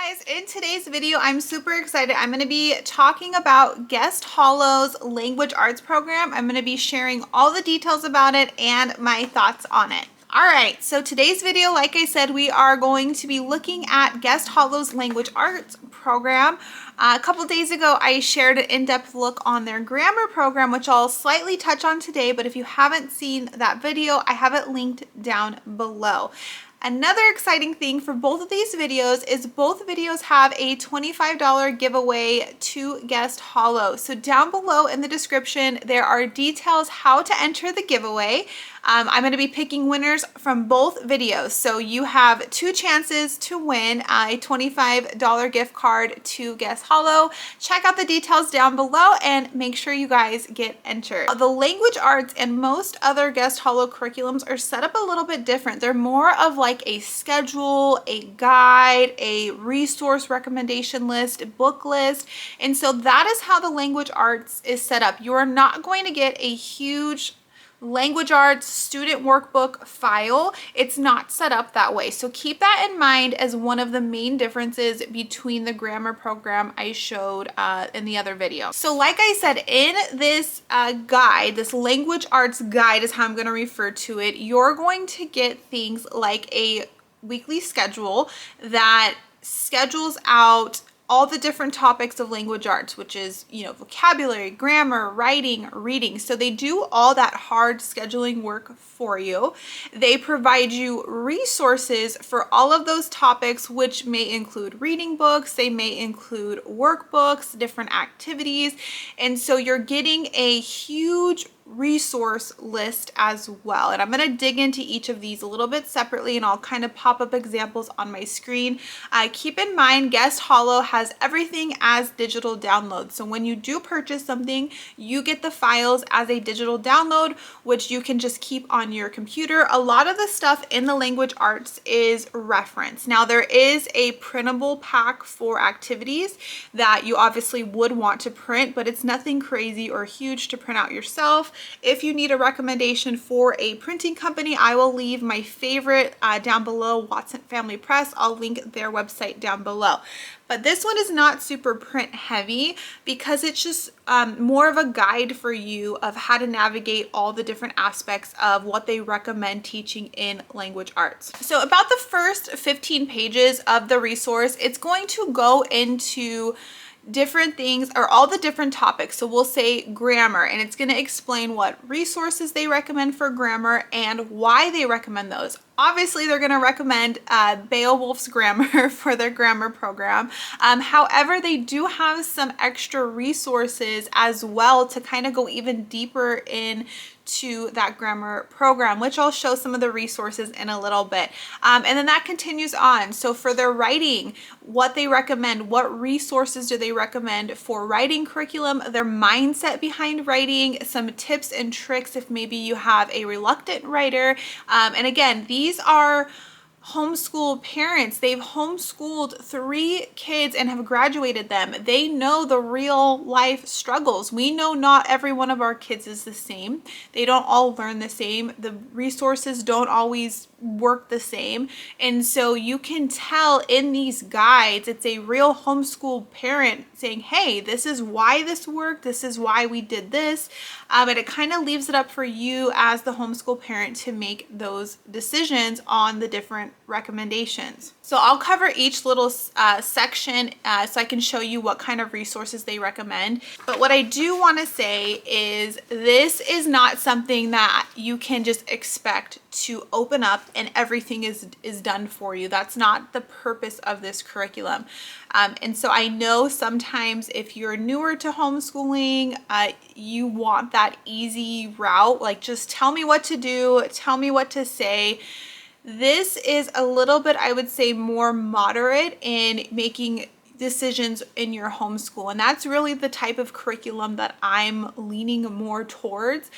Guys, in today's video, I'm super excited. I'm going to be talking about Guest Hollow's language arts program. I'm going to be sharing all the details about it and my thoughts on it. All right, so today's video, like I said, we are going to be looking at Guest Hollow's language arts program. A couple days ago, I shared an in-depth look on their grammar program, which I'll slightly touch on today, but if you haven't seen that video, I have it linked down below. Another exciting thing for both of these videos is both videos have a $25 giveaway to Guest Hollow. So down below in the description, there are details how to enter the giveaway. I'm going to be picking winners from both videos. So you have two chances to win a $25 gift card to Guest Hollow. Check out the details down below and make sure you guys get entered. The language arts and most other Guest Hollow curriculums are set up a little bit different. They're more of like a schedule, a guide, a resource recommendation list, book list. And so that is how the language arts is set up. You are not going to get a huge language arts student workbook file. It's not set up that way. So keep that in mind as one of the main differences between the grammar program I showed in the other video. So like I said, in this guide, this language arts guide is how I'm going to refer to it, you're going to get things like a weekly schedule that schedules out all the different topics of language arts, which is, vocabulary, grammar, writing, reading. So they do all that hard scheduling work for you. They provide you resources for all of those topics, which may include reading books, they may include workbooks, different activities. And so you're getting a huge resource list as well. And I'm going to dig into each of these a little bit separately, and I'll kind of pop up examples on my screen. Keep in mind, Guest Hollow has everything as digital downloads. So when you do purchase something, you get the files as a digital download, which you can just keep on your computer. A lot of the stuff in the language arts is reference. Now there is a printable pack for activities that you obviously would want to print, but it's nothing crazy or huge to print out yourself. If you need a recommendation for a printing company, I will leave my favorite down below, Watson Family Press. I'll link their website down below. But this one is not super print heavy because it's just more of a guide for you of how to navigate all the different aspects of what they recommend teaching in language arts. So about the first 15 pages of the resource, it's going to go into different things or all the different topics. So we'll say grammar, and it's going to explain what resources they recommend for grammar and why they recommend those. Obviously, they're going to recommend Beowulf's Grammar for their grammar program. However, they do have some extra resources as well to kind of go even deeper into that grammar program, which I'll show some of the resources in a little bit. And then that continues on. So for their writing, what they recommend, what resources do they recommend for writing curriculum, their mindset behind writing, some tips and tricks if maybe you have a reluctant writer. And again, these are homeschool parents. They've homeschooled 3 kids and have graduated them. They know the real life struggles. We know not every one of our kids is the same. They don't all learn the same. The resources don't always work the same. And so you can tell in these guides, it's a real homeschool parent saying, hey, this is why this worked. This is why we did this. And it kind of leaves it up for you as the homeschool parent to make those decisions on the different recommendations. So I'll cover each little section so I can show you what kind of resources they recommend. But what I do want to say is this is not something that you can just expect to open up and everything is done for you. That's not the purpose of this curriculum. And so I know sometimes if you're newer to homeschooling, you want that easy route, like just tell me what to do, tell me what to say. This is a little bit, I would say, more moderate in making decisions in your homeschool. And that's really the type of curriculum that I'm leaning more towards.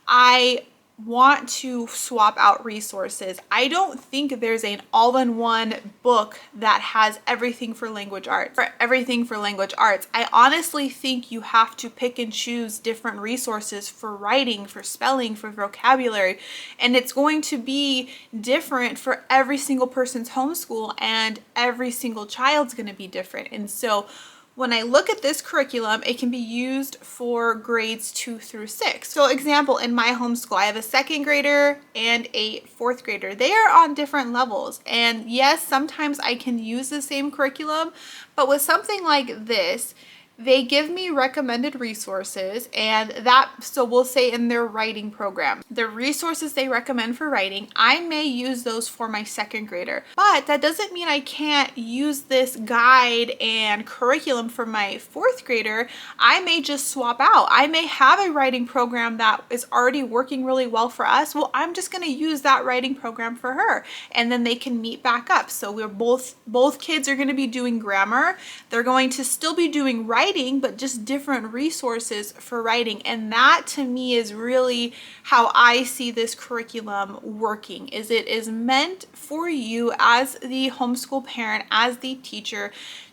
I want to swap out resources. I don't think there's an all-in-one book that has everything for language arts or everything for language arts. I honestly think you have to pick and choose different resources for writing, for spelling, for vocabulary, and it's going to be different for every single person's homeschool, and every single child's going to be different. And so when I look at this curriculum, it can be used for grades 2 through 6. So example, in my homeschool, I have a 2nd grader and a 4th grader. They are on different levels. And yes, sometimes I can use the same curriculum, but with something like this, they give me recommended resources, and so we'll say in their writing program, the resources they recommend for writing, I may use those for my 2nd grader. But that doesn't mean I can't use this guide and curriculum for my 4th grader. I may just swap out. I may have a writing program that is already working really well for us. Well, I'm just going to use that writing program for her, and then they can meet back up. So we're both kids are going to be doing grammar. They're going to still be doing writing, but just different resources for writing. And that to me is really how I see this curriculum working. Is it is meant for you as the homeschool parent, as the teacher,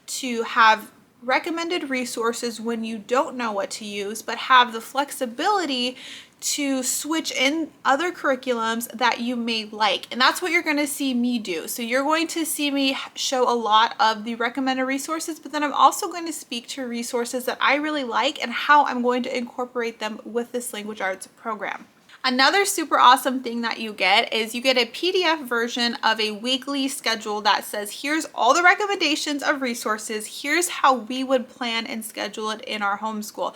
to have recommended resources when you don't know what to use, but have the flexibility to switch in other curriculums that you may like. And that's what you're going to see me do. So you're going to see me show a lot of the recommended resources, but then I'm also going to speak to resources that I really like and how I'm going to incorporate them with this language arts program. Another super awesome thing that you get is you get a PDF version of a weekly schedule that says, here's all the recommendations of resources, here's how we would plan and schedule it in our homeschool,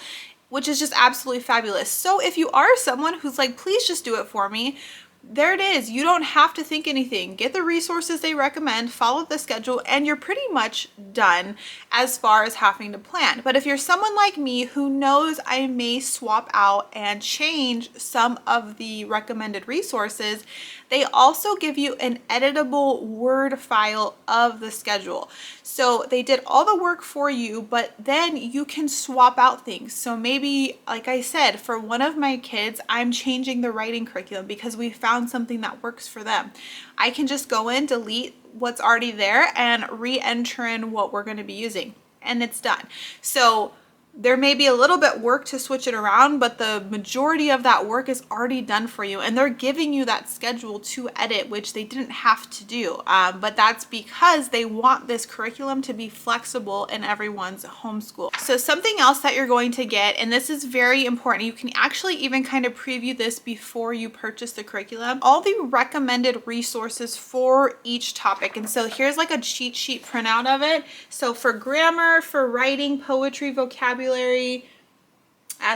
which is just absolutely fabulous. So if you are someone who's like, please just do it for me, there it is. You don't have to think anything. Get the resources they recommend, follow the schedule, and you're pretty much done as far as having to plan. But if you're someone like me who knows I may swap out and change some of the recommended resources, they also give you an editable Word file of the schedule. So they did all the work for you, but then you can swap out things. So maybe, like I said, for one of my kids, I'm changing the writing curriculum because we found something that works for them. I can just go in, delete what's already there, and re-enter in what we're going to be using, and it's done. So there may be a little bit work to switch it around, but the majority of that work is already done for you, and they're giving you that schedule to edit, which they didn't have to do. But that's because they want this curriculum to be flexible in everyone's homeschool. So something else that you're going to get, and this is very important, you can actually even kind of preview this before you purchase the curriculum, all the recommended resources for each topic. And so here's like a cheat sheet printout of it. So for grammar, for writing, poetry, vocabulary,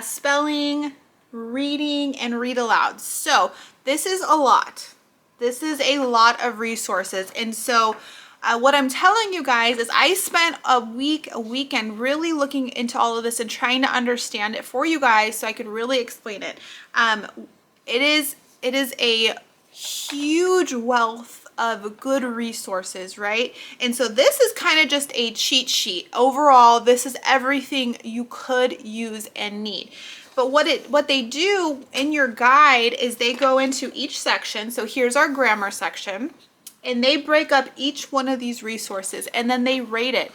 spelling, reading, and read aloud. So this is a lot. This is a lot of resources. And so what I'm telling you guys is I spent a weekend really looking into all of this and trying to understand it for you guys so I could really explain it. It is a huge wealth of good resources, right? And so this is kind of just a cheat sheet. Overall, this is everything you could use and need. But what they do in your guide is they go into each section. So here's our grammar section, and they break up each one of these resources, and then they rate it.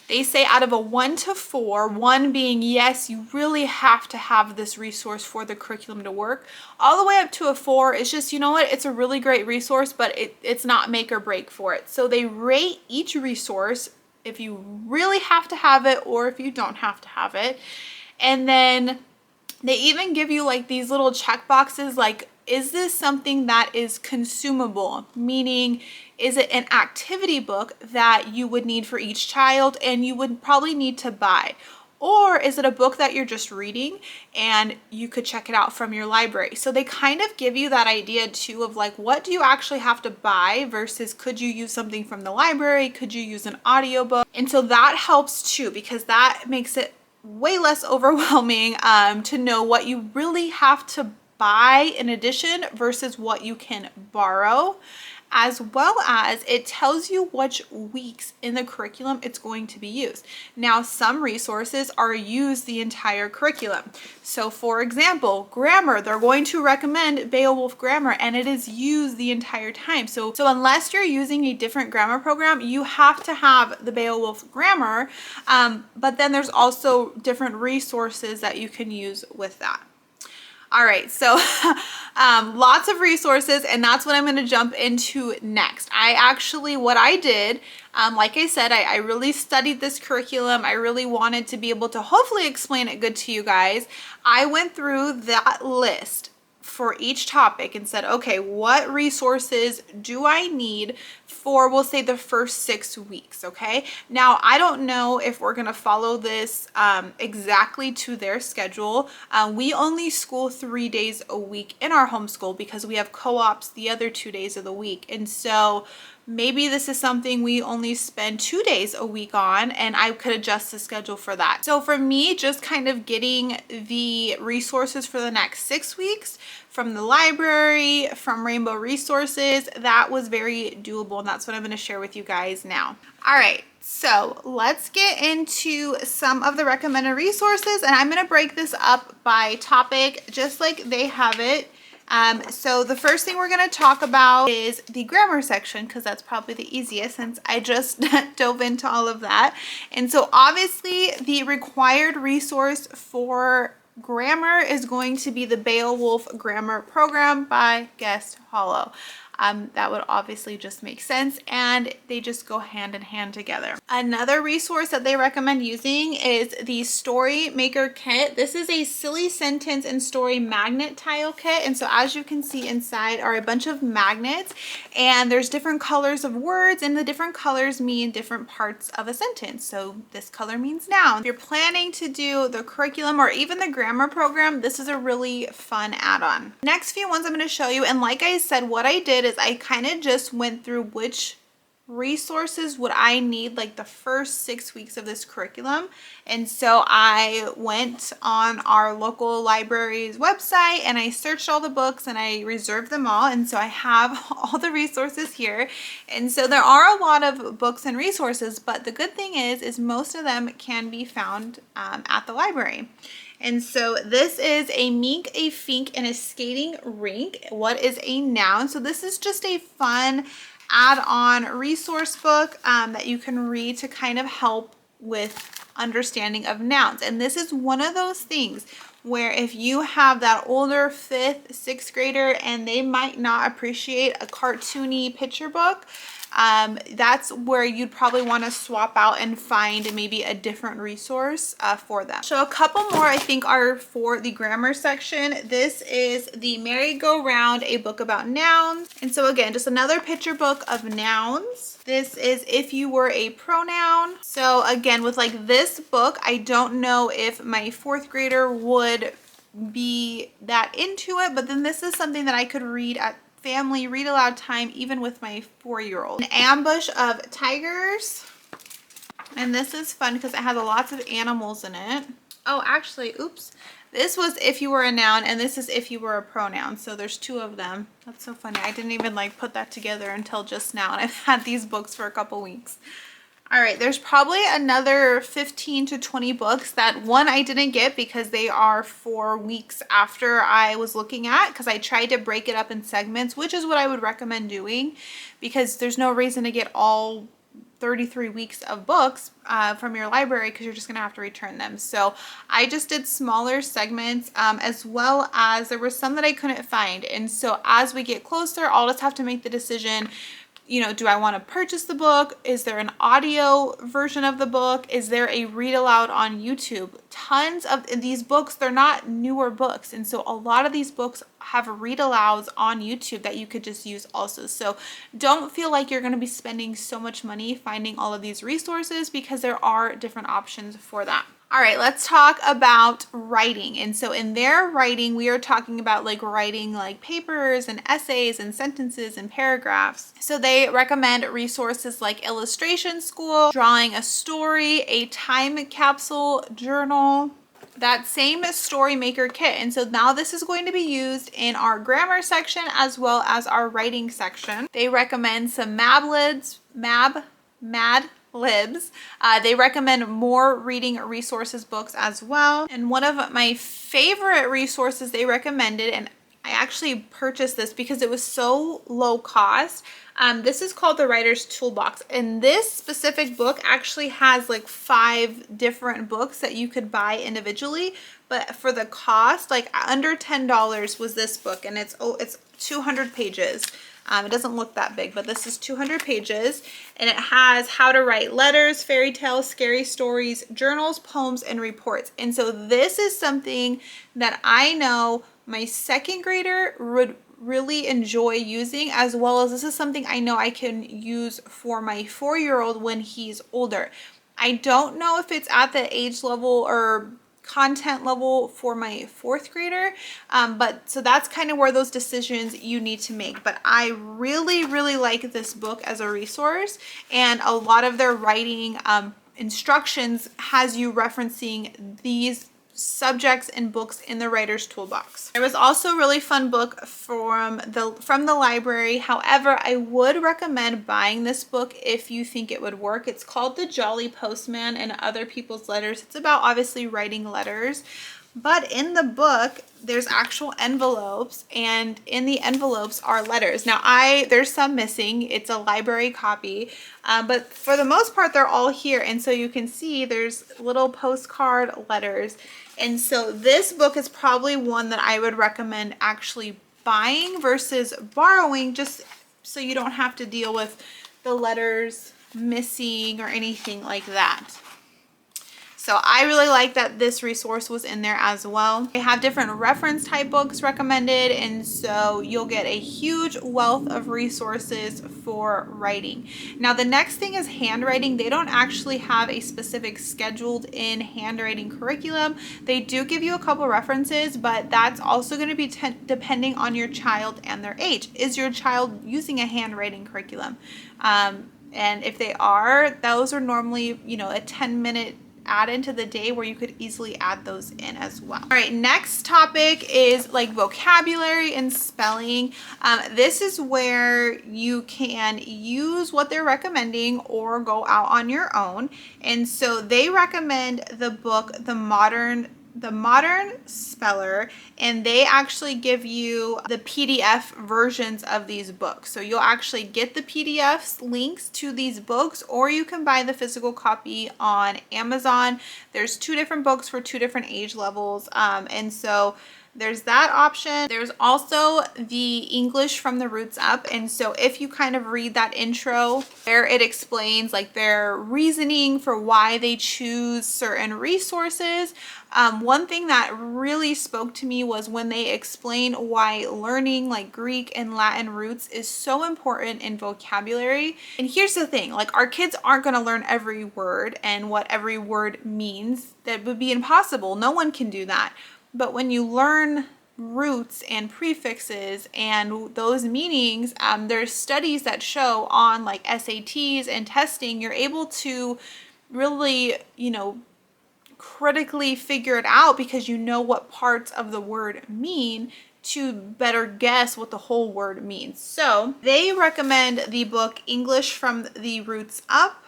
They say out of a 1 to 4, 1 being yes, you really have to have this resource for the curriculum to work, all the way up to a 4 is just, you know what, it's a really great resource, but it's not make or break for it. So they rate each resource if you really have to have it or if you don't have to have it. And then they even give you like these little check boxes, like, is this something that is consumable? Meaning, is it an activity book that you would need for each child and you would probably need to buy? Or is it a book that you're just reading and you could check it out from your library? So they kind of give you that idea too of like, what do you actually have to buy versus could you use something from the library? Could you use an audiobook? And so that helps too, because that makes it way less overwhelming to know what you really have to buy in addition versus what you can borrow. as well as it tells you which weeks in the curriculum it's going to be used. Now, some resources are used the entire curriculum. So for example, grammar, they're going to recommend Beowulf grammar, and it is used the entire time. So unless you're using a different grammar program, you have to have the Beowulf grammar, but then there's also different resources that you can use with that. All right, so lots of resources, and that's what I'm going to jump into next. What I did, like I said, I really studied this curriculum. I really wanted to be able to hopefully explain it good to you guys. I went through that list for each topic and said, okay, what resources do I need for, we'll say, the first 6 weeks, okay? Now, I don't know if we're gonna follow this exactly to their schedule. We only school 3 days a week in our homeschool because we have co-ops the other 2 days of the week. And so maybe this is something we only spend 2 days a week on, and I could adjust the schedule for that. So for me, just kind of getting the resources for the next 6 weeks from the library, from Rainbow Resources, that was very doable, and that's what I'm going to share with you guys now. All right, so let's get into some of the recommended resources, and I'm going to break this up by topic just like they have it. So the first thing we're going to talk about is the grammar section, because that's probably the easiest since I just dove into all of that. And so obviously the required resource for grammar is going to be the Beowulf Grammar Program by Guest Hollow. That would obviously just make sense, and they just go hand in hand together. Another resource that they recommend using is the Story Maker Kit. This is a silly sentence and story magnet tile kit, and so as you can see inside are a bunch of magnets, and there's different colors of words, and the different colors mean different parts of a sentence. So this color means noun. If you're planning to do the curriculum or even the grammar program, this is a really fun add-on. Next few ones I'm going to show you, and like I said, what I did is I kind of just went through which resources would I need like the first 6 weeks of this curriculum. And so I went on our local library's website and I searched all the books and I reserved them all. And so I have all the resources here. And so there are a lot of books and resources, but the good thing is most of them can be found at the library. And so this is a mink, a fink, and a skating rink. What is a noun? So this is just a fun add-on resource book that you can read to kind of help with understanding of nouns. And this is one of those things where if you have that older 5th, 6th grader and they might not appreciate a cartoony picture book, that's where you'd probably want to swap out and find maybe a different resource for them. So a couple more I think are for the grammar section. This is the Merry-Go-Round, a book about nouns. And so again, just another picture book of nouns. This is If You Were a Pronoun. So again, with like this book, I don't know if my 4th grader would be that into it, but then this is something that I could read at family read aloud time even with my 4-year-old. An ambush of tigers, and this is fun because it has lots of animals in it. Oh, actually, oops, this was If You Were a Noun, and this is If You Were a Pronoun, so there's 2 of them. That's so funny. I didn't even like put that together until just now, and I've had these books for a couple weeks. All right, there's probably another 15 to 20 books. That one I didn't get because they are for weeks after I was looking at, because I tried to break it up in segments, which is what I would recommend doing, because there's no reason to get all 33 weeks of books from your library because you're just gonna have to return them. So I just did smaller segments, as well as there were some that I couldn't find. And so as we get closer, I'll just have to make the decision, you know, do I want to purchase the book? Is there an audio version of the book? Is there a read aloud on YouTube? Tons of these books, they're not newer books. And so a lot of these books have read alouds on YouTube that you could just use also. So don't feel like you're going to be spending so much money finding all of these resources, because there are different options for that. All right, let's talk about writing. And so in their writing, we are talking about like writing like papers and essays and sentences and paragraphs. So they recommend resources like Illustration School, Drawing a Story, a Time Capsule Journal. that same story maker kit. And so now this is going to be used in our grammar section as well as our writing section. They recommend some Mad Libs. They recommend more reading resources books as well. And one of my favorite resources they recommended, and I actually purchased this because it was so low cost. This is called the Writer'S Toolbox, and this specific book actually has like 5 different books that you could buy individually, but for the cost, like under $10 was this book, and it's 200 pages. It doesn't look that big, but this is 200 pages, and it has how to write letters, fairy tales, scary stories, journals, poems, and reports. And so this is something that I know my 2nd grader would really enjoy using, as well as this is something I know I can use for my 4-year-old when he's older. I don't know if it's at the age level or content level for my 4th grader, but so that's kind of where those decisions you need to make. But I really like this book as a resource, and a lot of their writing instructions has you referencing these subjects and books in the Writer's Toolbox. There was also a really fun book from the library. However, I would recommend buying this book if you think it would work. It's called The Jolly Postman and Other People's Letters. It's about obviously writing letters, but in the book there's actual envelopes, and in the envelopes are letters. Now there's some missing. It's a library copy, but for the most part they're all here, and so you can see there's little postcard letters. And so this book is probably one that I would recommend actually buying versus borrowing, just so you don't have to deal with the letters missing or anything like that. So I really like that this resource was in there as well. They have different reference type books recommended, and so you'll get a huge wealth of resources for writing. Now the next thing is handwriting. They don't actually have a specific scheduled in handwriting curriculum. They do give you a couple references, but that's also going to be depending on your child and their age. Is your child using a handwriting curriculum? And if they are, those are normally, a 10-minute add into the day where you could easily add those in as well. All right, next topic is like vocabulary and spelling. This is where you can use what they're recommending or go out on your own. And so they recommend the book The Modern Speller, and they actually give you the PDF versions of these books. So you'll actually get the PDFs links to these books, or you can buy the physical copy on Amazon. There's 2 different books for 2 different age levels, and so there's that option. There's also the English from the Roots Up, and so if you kind of read that intro where it explains like their reasoning for why they choose certain resources. One thing that really spoke to me was when they explain why learning like Greek and Latin roots is so important in vocabulary. And here's the thing, like our kids aren't going to learn every word and what every word means. That would be impossible. No one can do that. But when you learn roots and prefixes and those meanings, there's studies that show on like SATs and testing, you're able to really, critically figure it out because you know what parts of the word mean to better guess what the whole word means. So they recommend the book English from the Roots Up.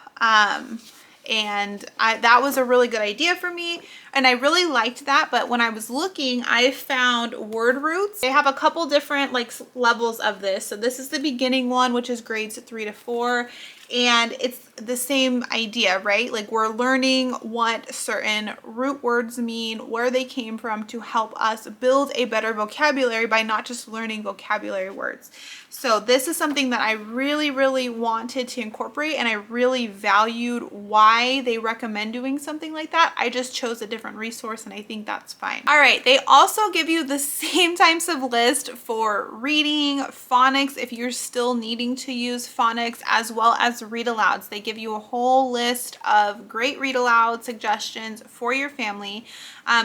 And that was a really good idea for me, and I really liked that. But when I was looking, I found word roots. They have a couple different like levels of this. So this is the beginning one, which is grades 3 to 4, and it's the same idea, right? Like we're learning what certain root words mean, where they came from, to help us build a better vocabulary by not just learning vocabulary words. So this is something that I really wanted to incorporate, and I really valued why they recommend doing something like that. I just chose a different resource, and I think that's fine. All right, they also give you the same types of list for reading, phonics, if you're still needing to use phonics, as well as read alouds. They give you a whole list of great read aloud suggestions for your family.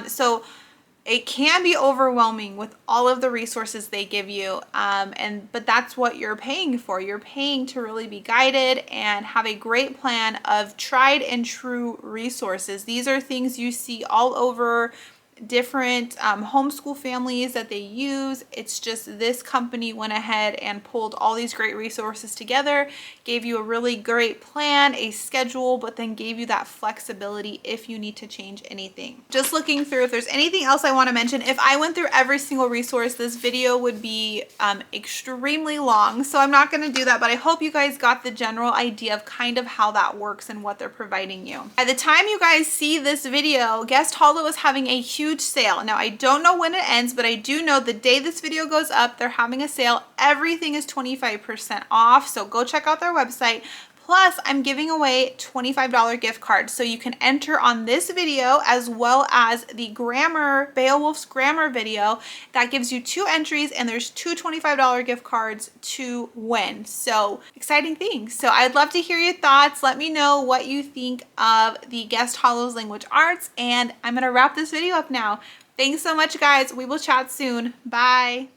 So it can be overwhelming with all of the resources they give you, but that's what you're paying for. You're paying to really be guided and have a great plan of tried and true resources. These are things you see all over different homeschool families that they use. It's just this company went ahead and pulled all these great resources together, gave you a really great plan, a schedule, but then gave you that flexibility if you need to change anything. Just looking through if there's anything else I want to mention. If I went through every single resource, this video would be extremely long, so I'm not going to do that, but I hope you guys got the general idea of kind of how that works and what they're providing you. By the time you guys see this video, Guest Hollow is having a huge sale. Now, I don't know when it ends, but I do know the day this video goes up, they're having a sale. Everything is 25% off, so go check out their website. Plus, I'm giving away $25 gift cards, so you can enter on this video as well as the grammar, Beowulf's grammar video. That gives you 2 entries, and there's 2 $25 gift cards to win. So exciting things. So I'd love to hear your thoughts. Let me know what you think of the Guest Hollow's Language Arts, and I'm gonna wrap this video up now. Thanks so much, guys. We will chat soon. Bye.